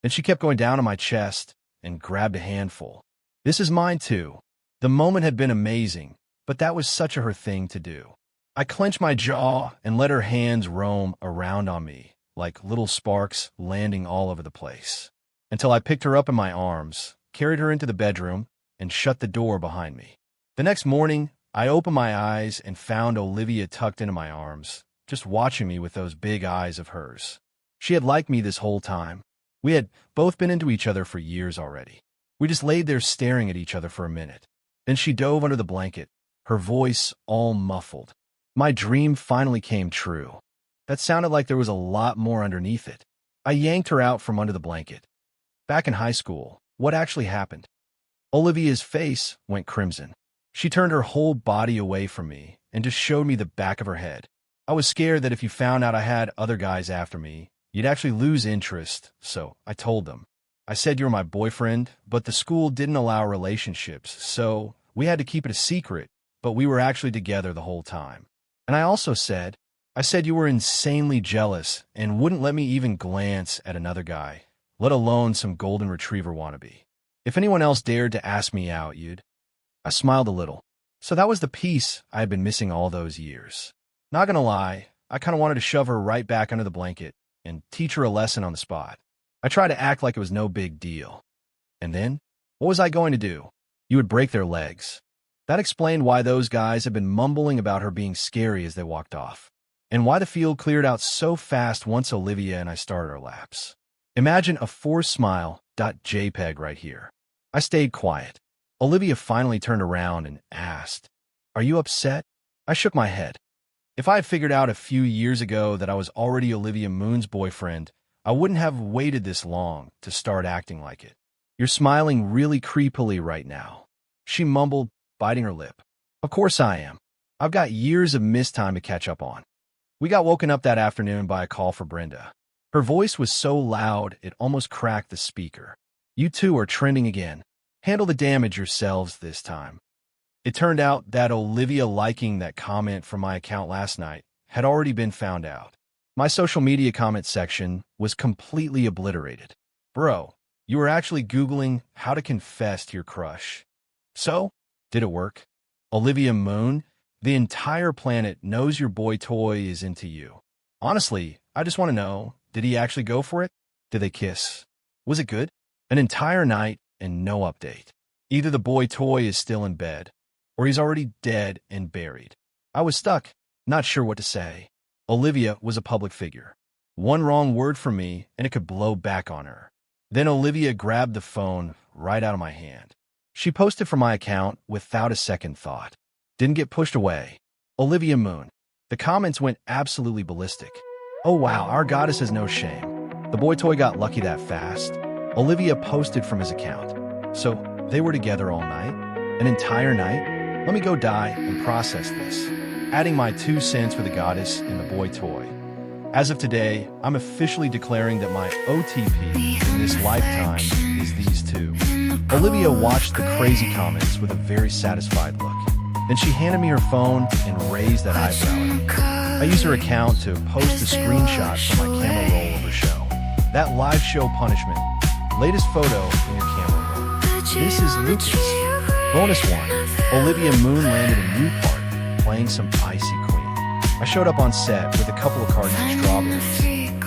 Then she kept going down on my chest and grabbed a handful. "This is mine too." The moment had been amazing, but that was such a her thing to do. I clenched my jaw and let her hands roam around on me, like little sparks landing all over the place, until I picked her up in my arms, carried her into the bedroom, and shut the door behind me. The next morning, I opened my eyes and found Olivia tucked into my arms, just watching me with those big eyes of hers. She had liked me this whole time. We had both been into each other for years already. We just laid there staring at each other for a minute. Then she dove under the blanket, her voice all muffled. My dream finally came true. That sounded like there was a lot more underneath it. I yanked her out from under the blanket. Back in high school, what actually happened? Olivia's face went crimson. She turned her whole body away from me and just showed me the back of her head. I was scared that if you found out I had other guys after me, you'd actually lose interest, so I told them. I said you were my boyfriend, but the school didn't allow relationships, so we had to keep it a secret, but we were actually together the whole time. And I also said you were insanely jealous and wouldn't let me even glance at another guy, let alone some golden retriever wannabe. If anyone else dared to ask me out, you'd... I smiled a little. So that was the piece I had been missing all those years. Not gonna lie, I kind of wanted to shove her right back under the blanket and teach her a lesson on the spot. I tried to act like it was no big deal. And then, what was I going to do? You would break their legs. That explained why those guys had been mumbling about her being scary as they walked off, and why the field cleared out so fast once Olivia and I started our laps. Imagine a forced smile.jpg right here. I stayed quiet. Olivia finally turned around and asked, "Are you upset?" I shook my head. If I had figured out a few years ago that I was already Olivia Moon's boyfriend, I wouldn't have waited this long to start acting like it. "You're smiling really creepily right now," she mumbled, biting her lip. "Of course I am. I've got years of missed time to catch up on." We got woken up that afternoon by a call for Brenda. Her voice was so loud it almost cracked the speaker. "You two are trending again. Handle the damage yourselves this time." It turned out that Olivia liking that comment from my account last night had already been found out. My social media comment section was completely obliterated. "Bro, you were actually Googling how to confess to your crush. So, did it work? Olivia Moon, the entire planet knows your boy toy is into you. Honestly, I just want to know, did he actually go for it? Did they kiss? Was it good?" An entire night and no update. Either the boy toy is still in bed, or he's already dead and buried. I was stuck, not sure what to say. Olivia was a public figure. One wrong word from me, and it could blow back on her. Then Olivia grabbed the phone right out of my hand. She posted from my account without a second thought. Didn't get pushed away. Olivia Moon. The comments went absolutely ballistic. "Oh wow, our goddess has no shame. The boy toy got lucky that fast." Olivia posted from his account. "So, they were together all night? An entire night? Let me go die and process this." Adding my 2 cents for the goddess and the boy toy. As of today, I'm officially declaring that my OTP in this lifetime is these two. Olivia watched the crazy comments with a very satisfied look. Then she handed me her phone and raised that eyebrow. I used her account to post a screenshot from my camera roll of her show. That live show punishment. Latest photo in your camera roll. This is Lucas. Bonus 1. Olivia Moon landed a new part, playing some Icy Queen. I showed up on set with a couple of cartons of strawberries.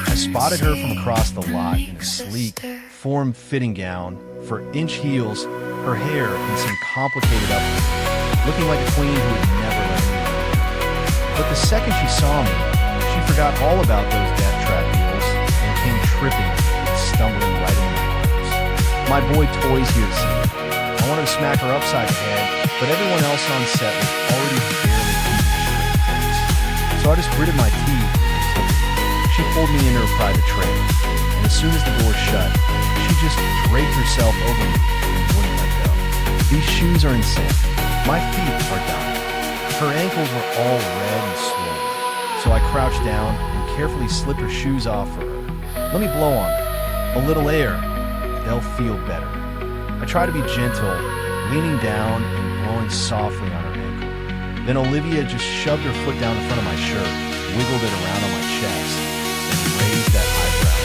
I spotted her from across the lot in a sleek, form-fitting gown, for inch heels, her hair in some complicated updo, looking like a queen who would never let me down. But the second she saw me, she forgot all about those death trap heels and came tripping with stumbling right into my arms. My boy Toy's here to see me. I wanted to smack her upside the head, but everyone else on set was already barely keeping a straight face. So I just gritted my teeth and took it. She pulled me into her private trailer, and as soon as the door shut, she just draped herself over me and wouldn't let go. These shoes are insane. My feet are dying. Her ankles were all red and swollen, so I crouched down and carefully slipped her shoes off for her. Let me blow on them. A little air. They'll feel better. I try to be gentle, leaning down and blowing softly on her ankle. Then Olivia just shoved her foot down in front of my shirt, wiggled it around on my chest, and raised that eyebrow.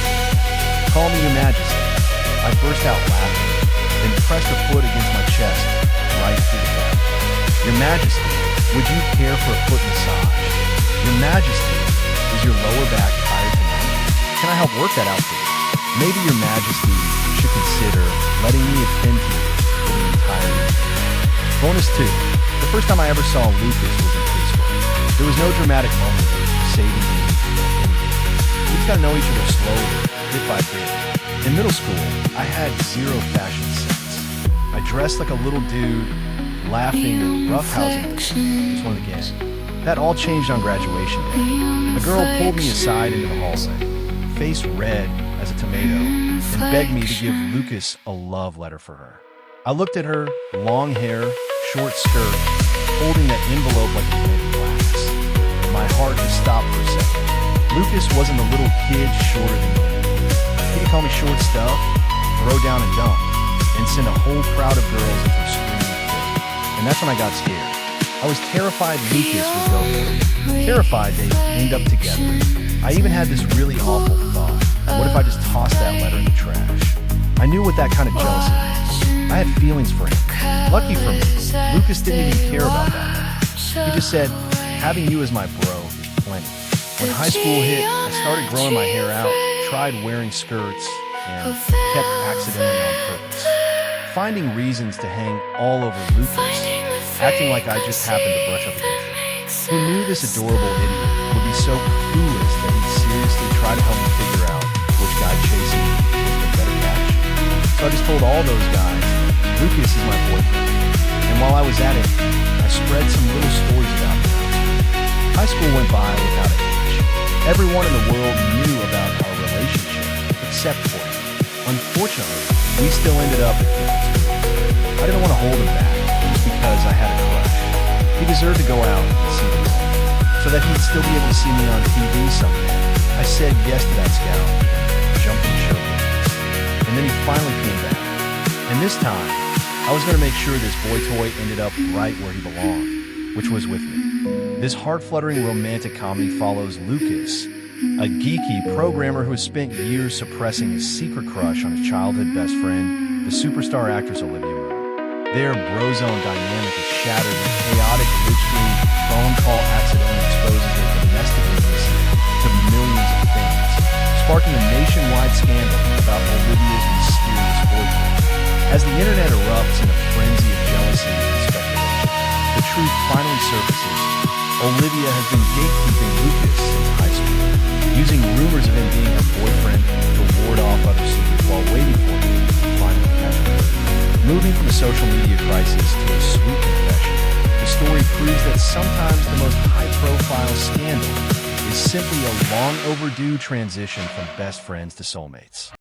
Call me your majesty. I burst out laughing, then pressed her foot against my chest, right through the butt. Your majesty, would you care for a foot massage? Your majesty, is your lower back tired tonight? Can I help work that out for you? Maybe your majesty should consider letting me attend to you for the entire evening. Bonus 2. The first time I ever saw Lucas was in preschool. There was no dramatic moment of saving me from anything. We just got to know each other slowly, bit by bit. In middle school, I had zero fashion sense. I dressed like a little dude, laughing and roughhousing just one of the gang. That all changed on graduation day. A girl pulled me aside into the hallway, face red as a tomato, and begged me to give Lucas a love letter for her. I looked at her, long hair, short skirt, holding that envelope like a pane of glass. And my heart just stopped for a second. Lucas wasn't a little kid shorter than me. He could call me short stuff, throw down and dunk, and send a whole crowd of girls into a screaming fit. And that's when I got scared. I was terrified Lucas would go for it. Terrified they'd end up together. I even had this really awful thought. What if I just tossed that letter in the trash? I knew what that kind of jealousy was. I had feelings for him. Lucky for me, Lucas didn't even care about that letter. He just said, having you as my bro is plenty. When high school hit, I started growing my hair out, tried wearing skirts, and kept accidentally on purpose. Finding reasons to hang all over Lucas, acting like I just happened to brush up against him. Who knew this adorable idiot would be so clueless that he'd seriously try to help me figure out which guy chasing me was the better catch? So I just told all those guys, Lucas is my boyfriend. And while I was at it, I spread some little stories about him. High school went by without a hitch. Everyone in the world knew about our relationship, except for him. Unfortunately, we still ended up at different schools. I didn't want to hold him back just because I had a crush. He deserved to go out and see the world, so that he'd still be able to see me on TV someday. I said yes to that scout, jumped in show business. And then he finally came back. And this time, I was going to make sure this boy toy ended up right where he belonged, which was with me. This heart-fluttering romantic comedy follows Lucas, a geeky programmer who has spent years suppressing his secret crush on his childhood best friend, the superstar actress Olivia Munn. Their brozone dynamic is shattered when a chaotic midstream phone call accidentally exposes their domestic intimacy to millions of fans, sparking a nationwide scandal about Olivia's mysterious boyfriend. As the internet erupts in a frenzy of jealousy and speculation, the truth finally surfaces. Olivia has been gatekeeping Lucas since high school, using rumors of him being her boyfriend to ward off other suitors while waiting for him to finally catch her. Moving from a social media crisis to a sweet confession, the story proves that sometimes the most high-profile scandal is simply a long overdue transition from best friends to soulmates.